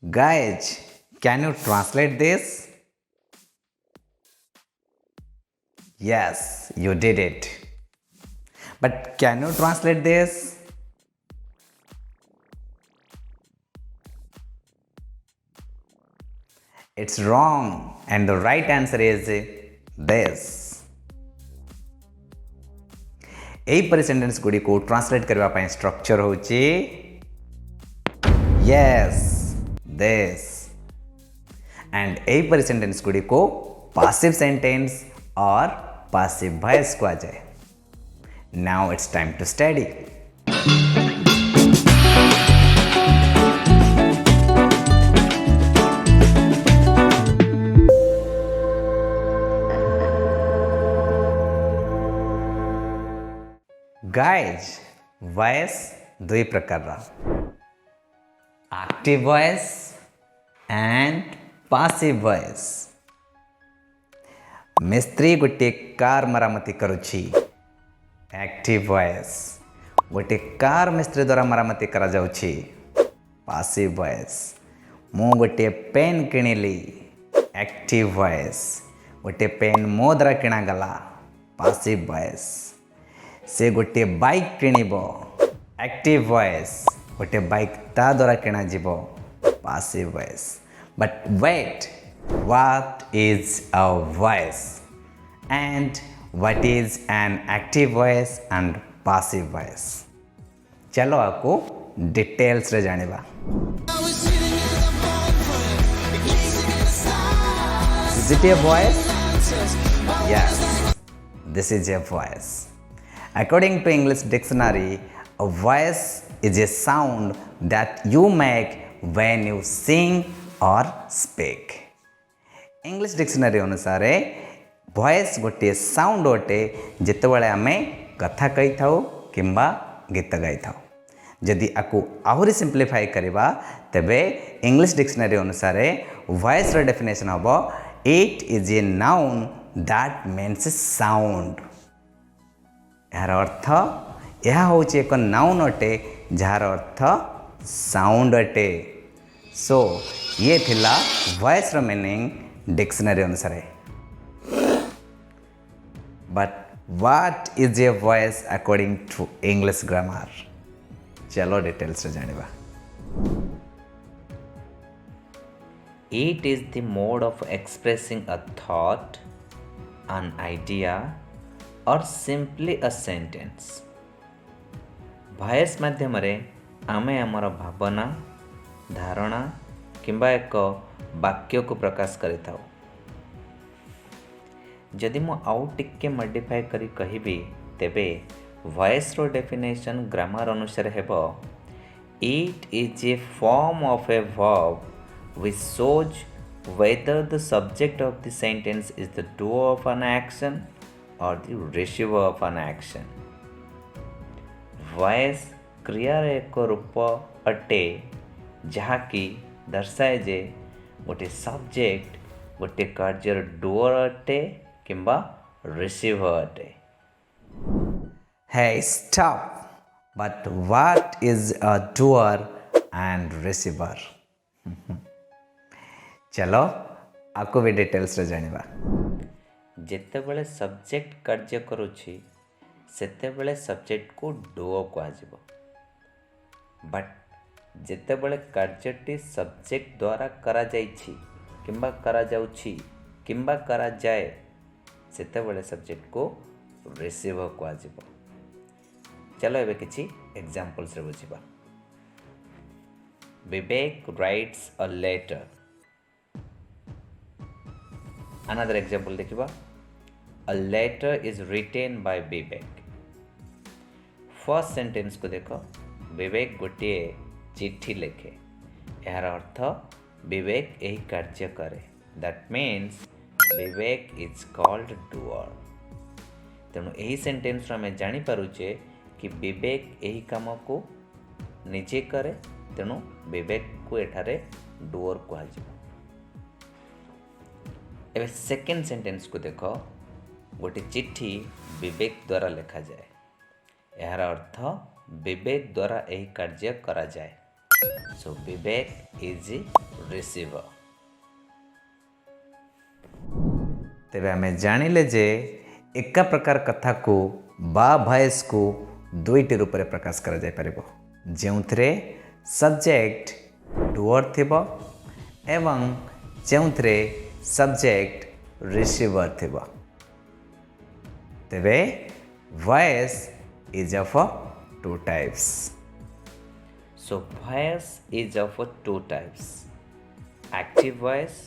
Guys, can you translate this? Yes, you did it. But can you translate this? It's wrong, and the right answer is this. ଏହିପରି sentence ଗୁଡ଼ିକୁ translate କରିବା ପାଇଁ structure ହେଉଛି yes, this. and ଏହିପରି sentence ଗୁଡ଼ିକୁ passive sentence or passive voice କୁହାଯାଏ. Now it's time to study. Guys, voice ଦୁଇ ପ୍ରକାରର active voice and passive voice. ମିସ୍ତ୍ରୀ ଗୋଟିଏ କାର ମରାମତି କରୁଛି, active voice. ଗୋଟିଏ କାର ମିସ୍ତ୍ରୀ ଦ୍ୱାରା ମରାମତି କରାଯାଉଛି, passive voice. ମୁଁ ଗୋଟିଏ ପେନ୍ କିଣିଲି, active voice. ଗୋଟିଏ ପେନ୍ ମୋ ଦ୍ୱାରା କିଣାଗଲା, passive voice. से गोटे बाइक किणिब, एक्टिव वॉइस. गोटे बाइक ता द्वारा किणा जीव, passive voice. But wait, what is a voice and what is an active voice and passive voice? चलो आपको डिटेल्स रे जानिबा. Is it a voice? Yes, this is a voice. According to English dictionary, a voice is a sound that you make when you sing or speak. English dictionary अनुसार voice गोटे sound अटे जितेबाला आम कथा कही था किंबा गीत गाई था. जदि आपको आहरी सिंप्लीफाई करवा तेबे इंग्लिश डिक्शनरी अनुसार voice रो डेफिनेशन हम it is a noun that means sound. यार अर्थ यह हूँ एक नाउन अटे जार अर्थ साउंड अटे. सो ये थिला वॉइस रो मीनिंग डिक्शनरी अनुसार. But what is a voice according to English grammar? चलो डिटेल्स रे जानिबा. It is the mode of expressing a thought, an idea, or simply a sentence. Voice माध्यम आमे आमर भावना, धारणा किंबा एक वाक्य को प्रकाश करिथाउ. जदि मु आउ टिके मॉडिफाई करी कहिबी तेबे वॉइस रो डेफिनेशन ग्रामर अनुसार हेबो it is a form of a verb which shows whether the subject of the sentence is the doer of an action or the receiver of an action. Voice क्रियार एक रूप अटे जहाँकि दर्शाए जे गोटे subject गोटे कार्यर डुअर अटे किंबा रिसीवर अटे. Hey, stop. But what is a doer and receiver? चलो आपको भी डिटेल्स रे जानिबा. जेतेबेले सब्जेक्ट कार्य करुछि सेतेबेले सब्जेक्ट को डुओ कुहाजिबो. बट जेतेबेले कार्यटी सब्जेक्ट द्वारा करा जाइछि किंबा करा जाउछि किंबा करा जाए सेतेबेले सब्जेक्ट को रिसीवर कुहाजिबो. चलो एबे किछि एग्जांपल्स रे बुझिबा. Vivek writes a letter. Another example देखिबा. A letter is written by Vivek. First sentence को देखो. विवेक गोटे चिट्ठी लिखे. यार अर्थ विवेक यही कार्य करे. That means Vivek is called doer. तेणु यही सेंटेंस आम जानी पारुचे कि विवेक यही काम को निजे करे. तेणु विवेक को एठारे डुअर कुहाजिबो. एबे सेकेंड सेंटेंस को देखो. गोटे चिट्ठी विवेक द्वारा लिखा जाए. यार अर्थ विवेक द्वारा यही कार्य करा जाए. So Vivek is the receiver. ତେବେ ଆମେ ଜାଣିଲେ ଯେ ଏକା ପ୍ରକାର କଥାକୁ ବା ଭଏସ୍କୁ ଦୁଇଟି ରୂପରେ ପ୍ରକାଶ କରାଯାଇପାରିବ, ଯେଉଁଥିରେ ସବଜେକ୍ଟ ଡୁଅର୍ ଥିବ ଏବଂ ଯେଉଁଥିରେ ସବଜେକ୍ଟ ରିସିଭର୍ ଥିବ। ତେବେ voice is of two types. So voice is of two types, active voice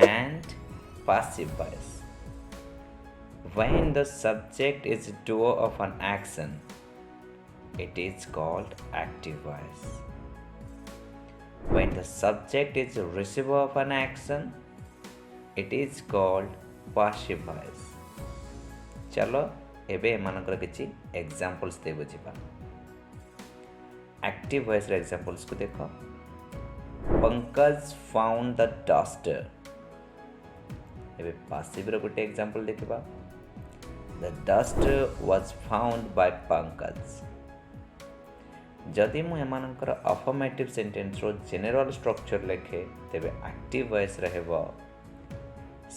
and passive voice. When the subject is doer of an action, it is called active voice. When the subject is a receiver of an action, it is called passive voice. चलो एबे एमानकर किछि examples दे बुझिबा। Active voice रे examples को देखो। Pankaj found the duster. एबे passive रे गोटे example देखिबा। The duster was found by Pankaj. जदि मु एमानकर अफर्मेटिव सेंटेंस रो जनरल स्ट्रक्चर लेखे तेबे एक्टिव वॉइस रहबो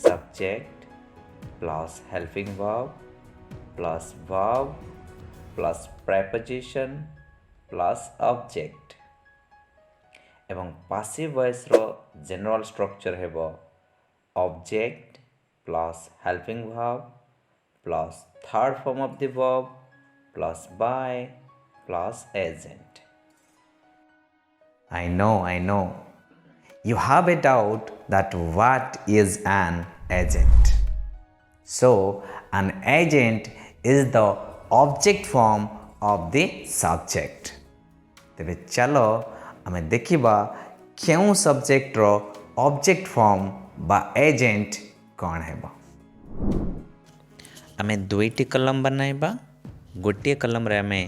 subject plus helping verb plus preposition plus object एवं पासिव वॉइस रो जनरल स्ट्रक्चर हेबो object plus helping verb plus third form of the verb plus by plus agent. I know. You have a doubt that what is an agent. So, an agent is the object form of the subject. तेबे चलो आमे देखिबा केउ subject रो object form बा agent कौन हेबो। आमे दुईटी कलम बनाइबा। गोटे कलम रे आमे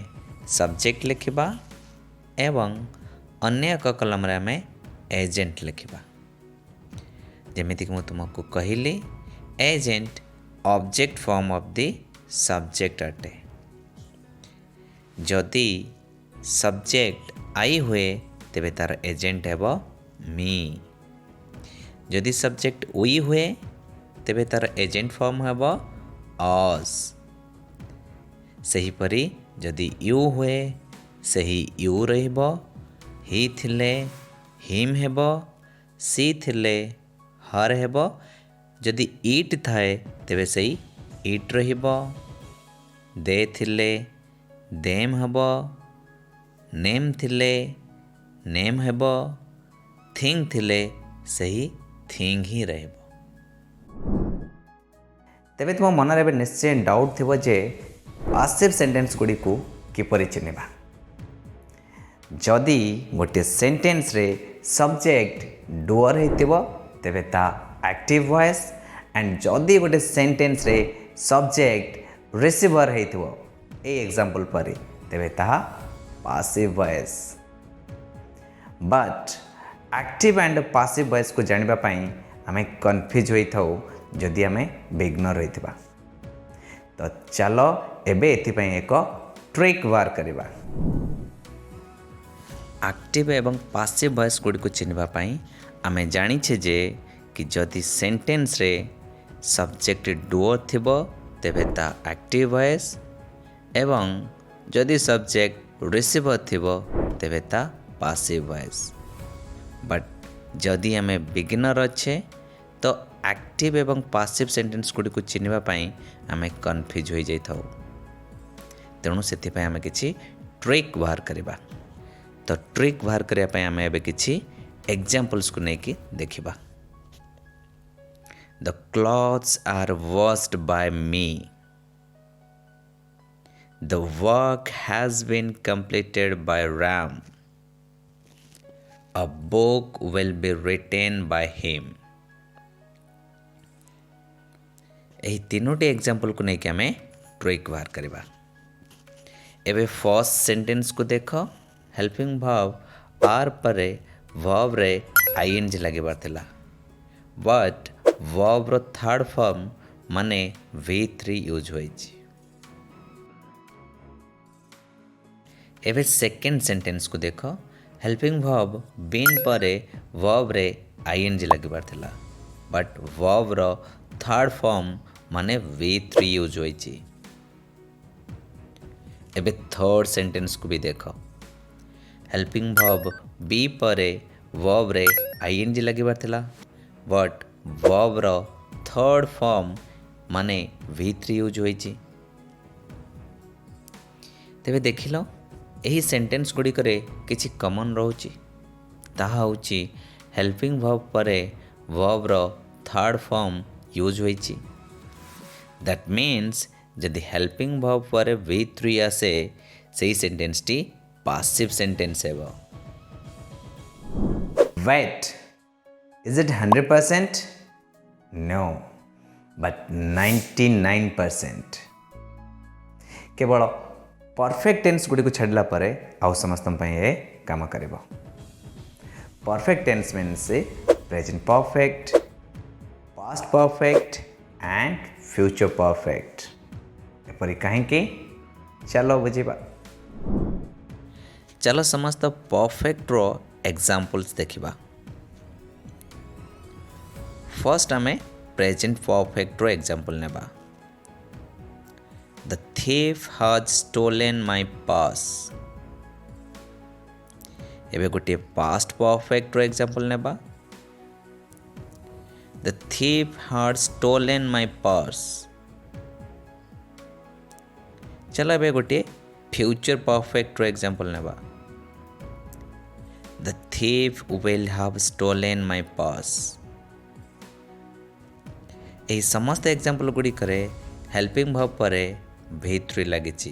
सब्जेक्ट लिखिबा एवं अन्य एक कलम रे आमे एजेंट लिखिबा। जेमिति कि मु तुमको कहिली agent object form of the subject अटे। जदि सब्जेक्ट आई हुए तेबे तार एजेंट हेबो मी। जदि सब्जेक्ट उई हुए तेबे तार एजेंट फॉर्म हेबो अस। सही परी जदि यू हुए सही यू रहिबो। ही थिले हिम हेबो। सी थिले हर हेबो। जदि ईट थाए तेबे सही ईट रहिबो। दे थिले देम हेबो। नेम थिले नेम हेबो। थिंग थिले सही थिंग ही रहबो। तेबे तुम मन रे निश्चय डाउट थिबो जे पासिव सेंटेंस गुडी को किपरि चिनिबा। जदि गोटे सेंटेंस रे सब्जेक्ट डुअर हेतिबो तेबे ता एक्टिव वॉइस एंड जदि गोटे सेंटेंस रे सब्जेक्ट रिसीवर हेतिबो ए एग्जांपल परि तेबे ता passive voice. But active and passive voice को जानिबा पई हमें कंफ्यूज होई थाउ जदि हमें बिगनर होइतिबा। तो चलो एबे एथि पई एक ट्रिक वार करिबा। एक्टिव एवं पासिव वॉइस गुडी को चिनिबा पई आमे जानिछे जे कि जदि सेंटेंस रे सब्जेक्ट डुअर थिबो तेबे ता एक्टिव वॉइस एवं जदि सब्जेक्ट रिसीवर थिबो तेबे ता पासिव वॉइस। बट जदि आमे बिगिनर अच्छे तो एक्टिव एवं पासिव सेंटेंस गुडी को चिनिबा पई आमे कंफ्यूज होई जाई थाउ। तेणु सेति पई आमे किछि ट्रिक बाहर करिबा। तो ट्रिक बाहर करिया पई आमे एबे किछि एग्जांपल्स को नेकी देखिबा। The clothes are washed by me. The work has been completed by Ram. A book will be written by him. एही तीनोटी एग्जांपल को नेकी आमे ट्रिक बाहर करिबा। एबे फर्स्ट सेंटेंस को देखो। हेल्पिंग वर्ब आर परे वर्ब रे आईएनजी लागिबार थिला। बट वर्ब रो थर्ड फॉर्म माने V3 यूज होइछि। एबे सेकंड सेंटेंस को देखो। हेल्पिंग वर्ब बीन पर वर्ब रे आईएनजी लगिबार थिला बट वर्ब रो थर्ड फॉर्म माने V3 यूज होईची। एबे थर्ड सेंटेंस को भी देख हेल्पिंग वर्ब बी पर वर्ब रे आईएनजी लगिबार थिला बट वर्ब रो थर्ड फॉर्म माने V3 यूज होईची। तेबे देखिल यही सेंटेंस गुड़िकरे किछि कॉमन रोची ताहा होची हेल्पिंग वर्ब पर वर्ब रो थर्ड फॉर्म यूज होईची। दैट मीन्स जदि हेल्पिंग वर्ब पर V3 आसे सेही सेंटेंस टी पासिव सेंटेंस हेबो। Wait, is it 100%? No, but 99%. केवल परफेक्ट टेन्स गुडी को छाड़ला परे आउ समस्त ये काम करिबो। Perfect tense means present perfect, past perfect and future perfect. एपरि कहीं चलो बुझीबा। चलो समस्त परफेक्ट रो एग्जांपल्स देखिबा। फर्स्ट आमे प्रेजेंट परफेक्ट रो एग्जांपल नेबा। The thief has stolen my purse. एबे गोटे पास्ट परफेक्ट रो एग्जांपल नेबा। The thief had stolen my purse. चलो एबे गोटे फ्यूचर परफेक्ट रो एग्जांपल नेबा। The thief will have stolen my purse. एही समस्त एग्जांपल गुडी करे हेल्पिंग वर्ब परे V3 लागिची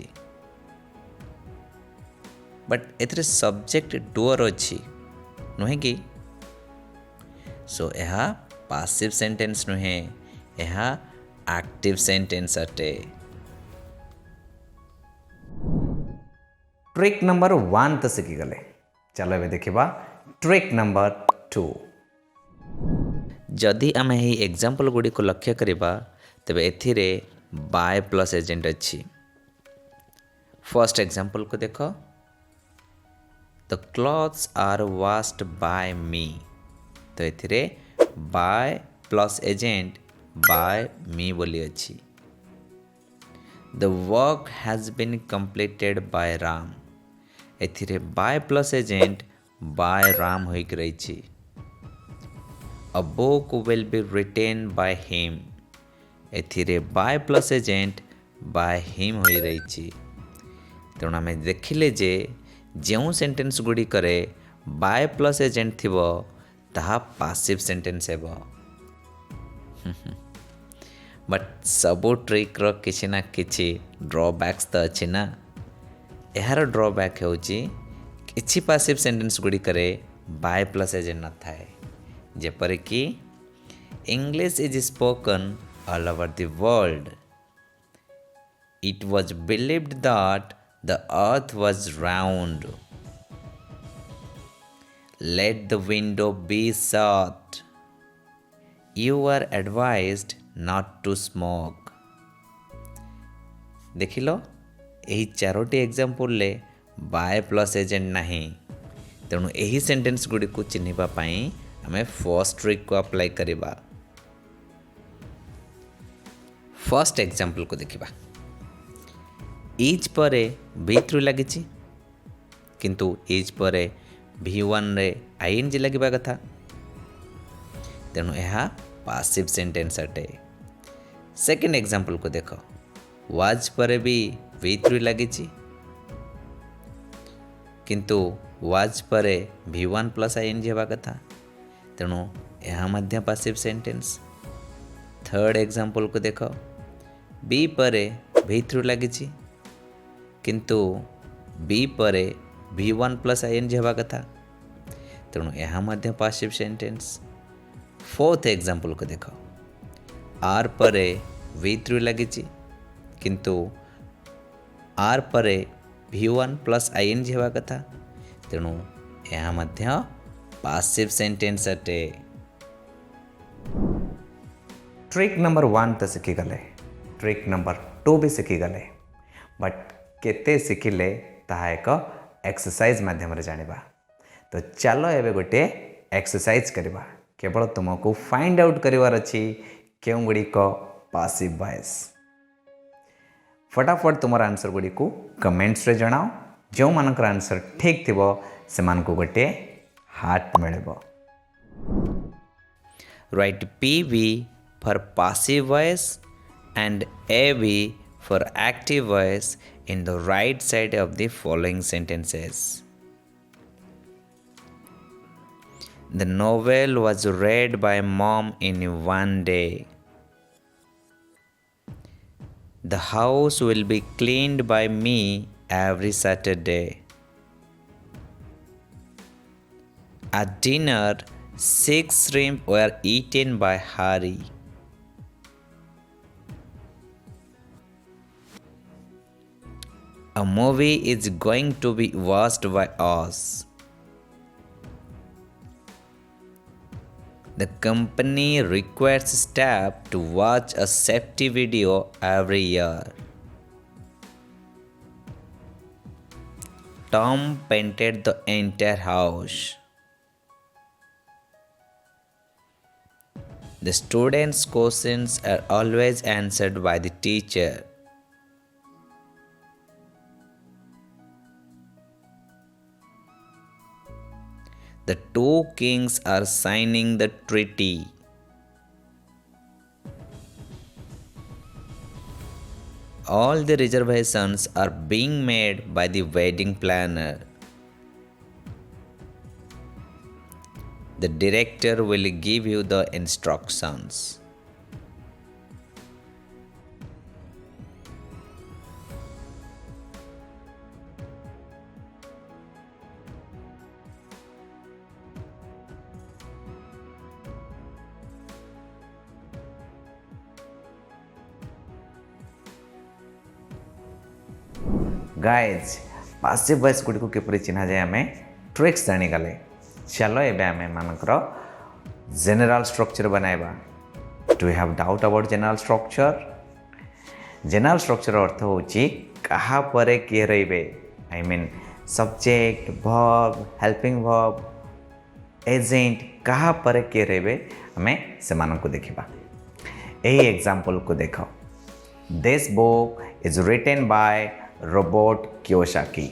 बट एथरे सब्जेक्ट डुअर अच्छी नुहे कि सो यह पासिव सेंटेंस नुहे यह एक्टिव सेंटेंस अटे। ट्रिक नंबर 1 तो सीखी गले। चलो ए देखिबा ट्रिक नंबर 2। जदि आमे ही एग्जांपल गुडी को लक्ष्य करिबा तबे एथिरे बाय प्लस एजेंट अच्छी। फर्स्ट एग्जांपल को देखो the clothes are washed by me तो एथिरे by plus agent by me बोली अच्छी। The work has been completed by Ram एथिरे by plus agent by Ram होइक रही। A book will be written by him एथिरे by plus agent by him होई रही। तेणु आम देखिले जे जो सेंटेंस गुडी करे बाय प्लस एजेंट थिबो ताहा पासिव सेंटेंस हेबो। बट सबो ट्रिक रो किछि ना किछि ड्रॉबैक्स तो अच्छी ना। यार ड्रॉबैक होची किछि पासिव सेंटेंस गुडी करे बाय प्लस एजेंट न थाए जेपर कि English is spoken all over the world. It was believed that the earth was round. Let the window be shut. You are advised not to smoke. देखिलो यही Charoti example ले bye plus agent नहीं तेणु यही sentence गुडी को चिन्हिबा पई हमें first trick को apply करिबा। फर्स्ट एग्जांपल को देखिबा। इज पर V3 लागिची किंतु इज पर V1 रे आईएनजी लगिबा कथा तेणु यह पासिव सेंटेंस अटे। सेकंड एग्जांपल को देखो वाज पर भी V3 लागिची किंतु वाज पर V1 प्लस आईएनजी हेबा कथा तेणु यह मध्य पासिव सेंटेंस। थर्ड एग्जांपल को देखो बी पर V3 लागिची किंतु बी पर V1 प्लस आईएनजी हेबा कथा तेणु यह मध्य पासिव सेंटेंस। फोर्थ एग्जांपल को देखो आर पर V3 लागिची किंतु आर पर V1 प्लस आईएनजी हेबा कथा तेणु यह मध्य पासिव सेंटेंस अटे। ट्रिक नंबर 1 तो सीखी गले। ट्रिक नंबर 2 भी सीखी गले बट केते शिखिले ताहा एक एक्सरसाइज माध्यम रे जानिबा। तो चलो एबे गोटे एक्सरसाइज करवा केवल तुमको फाइंड आउट करिवार अछि केउं गुडी को पासिव वॉइस फटाफट तुम आंसर गुडी को कमेंट्स रे जणाओ जो मानकर आंसर ठीक थिबो से मान को गोटे हार्ट मिलबो Write PV for passive voice and AV for active voice in the right side of the following sentences. The novel was read by mom in one day. The house will be cleaned by me every Saturday. At dinner, 6 shrimp were eaten by Hari. A movie is going to be watched by us. The company requires staff to watch a safety video every year. Tom painted the entire house. The students' questions are always answered by the teacher. The two kings are signing the treaty. All the reservations are being made by the wedding planner. The director will give you the instructions. Guys passive voice गुडी को किपरि चिन्हा जाय हमें tricks जानी गले चलो एबे हमें मानकर जनरल स्ट्रक्चर बनाइबा do you have doubt about general structure अर्थ होची कहा परे किए रहिबे I mean subject verb helping verb agent कहा परे किए रहिबे हमें से मानन को देखिबा एही एग्जांपल को देखो this book is written by Robert Kiyosaki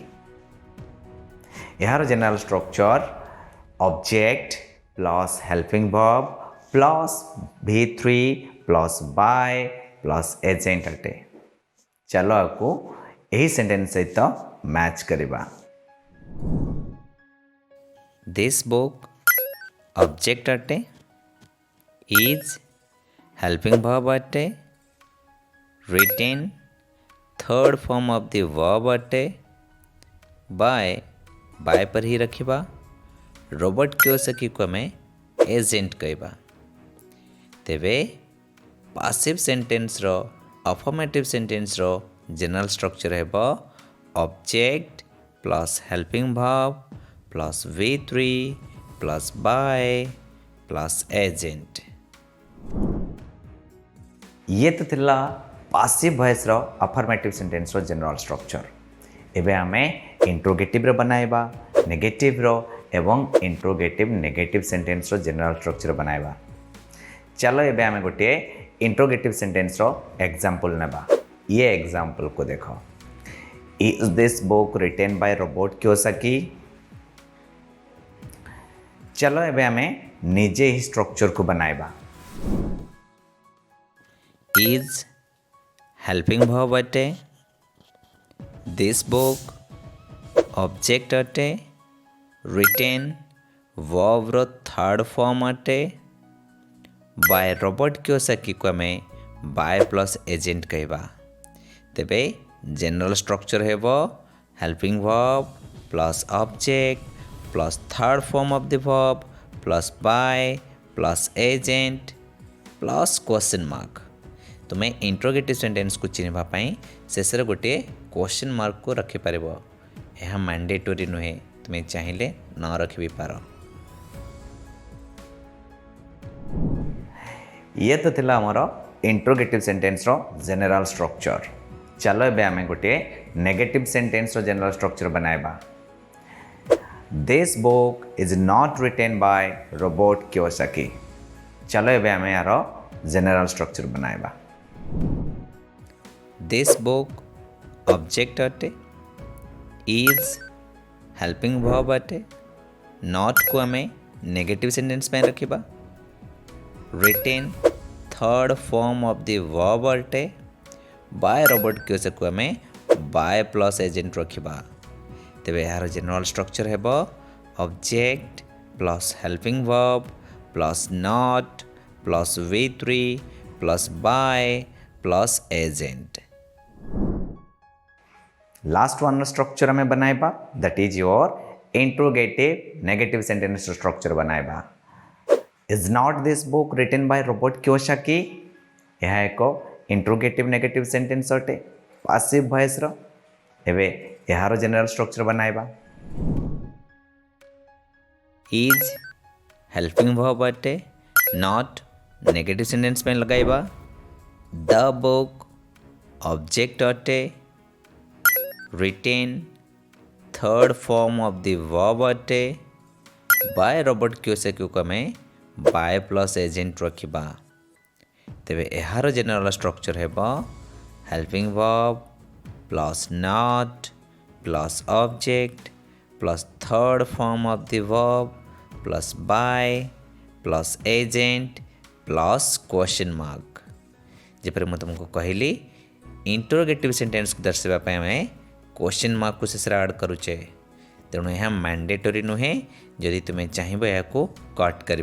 यार general structure object plus helping verb plus V3 plus by plus agent अटे चलो आपको यही सेंटेंस सहित मैच करवा This book object अटे is helping verb अटे written third form of the verb अटे by पर ही रखिबा रोबोट कियोसाकी को हमें एजेंट कहबा तेबे पासिव सेंटेंस रो अफर्मेटिव सेंटेंस रो जनरल स्ट्रक्चर हेबो object plus helping verb plus V3 plus by plus agent ये तो थिला पासिव वॉइस रो अफर्मेटिव सेंटेंस रो जनरल स्ट्रक्चर एबे हमें इंट्रोगेटिव रो बनाइबा नेगेटिव रो एवं इंट्रोगेटिव नेगेटिव सेंटेंस रो जनरल स्ट्रक्चर बनाइबा चलो एबे हमें गोटे इंट्रोगेटिव सेंटेंस रो एग्जांपल नेबा ये एग्जांपल को देखो is this book written by Robert Kiyosaki चलो एबे हमें निजे ही स्ट्रक्चर को बनाइबा is helping verb अटे this book object अटे written verb रो थर्ड फॉर्म अटे बाय रोबोट कियोसाकी को हमें बाय प्लस एजेंट कहबा तेबे जनरल स्ट्रक्चर हेबो helping verb plus object plus third form of the verb plus by plus agent plus question mark तुम्हें interrogative sentence को चिन्हवा पाई शेष गोटे क्वेश्चन मार्क को रखि पारिबो यह मैंडेटोरी नुहे तुम्हें चाहिए न रखि पार ये तो थिला हमरो इंट्रोगेटिव सेंटेंस रो जनरल स्ट्रक्चर चलो एबे हमें गोटे नेगेटिव सेंटेंस रो जनरल स्ट्रक्चर बनाइबा this book is not written by Robert Kiyosaki. चलो एबे आमे यार जनरल स्ट्रक्चर बनाइबा। दिस बुक ऑब्जेक्ट अटे, इज हेल्पिंग वर्ब अटे, नॉट को आमे नेगेटिव सेंटेंस में रखिबा, written third form of the verb अटे, बाय रोबोट कियोसाकी आमे बाय प्लस एजेंट रखिबा। तेबे यार जनरल स्ट्रक्चर हेबो object plus helping verb plus not plus V3 plus by plus agent. Last one structure में बनाइबा that is your interrogative negative sentence structure बनाइबा। Is not this book written by Robert Kiyosaki, यह एक interrogative negative sentence अटे passive voice रो। एबे यार general structure बनाइबा। इज हेल्पिंग वर्ब अटे, नॉट नेगेटिव सेंटेंस में लगाइबा, द बुक ऑब्जेक्ट अटे, written third form of the verb अटे, बाय रोबोट कियोसाकी को हमें बाय प्लस एजेंट रखिबा। तेबे यार जनरल स्ट्रक्चर हेबा helping verb plus not plus object plus third form of the verb plus by plus agent plus question mark. जेपरि मैं तुमको कहली इंटरोगेटिव सेंटेंस को दर्शाइबा आम क्वेश्चन मार्क को शेष आड करुचे, तेणु यह मैंडेटरी नुहे, जदि तुम्हें चाहिए या कट कर।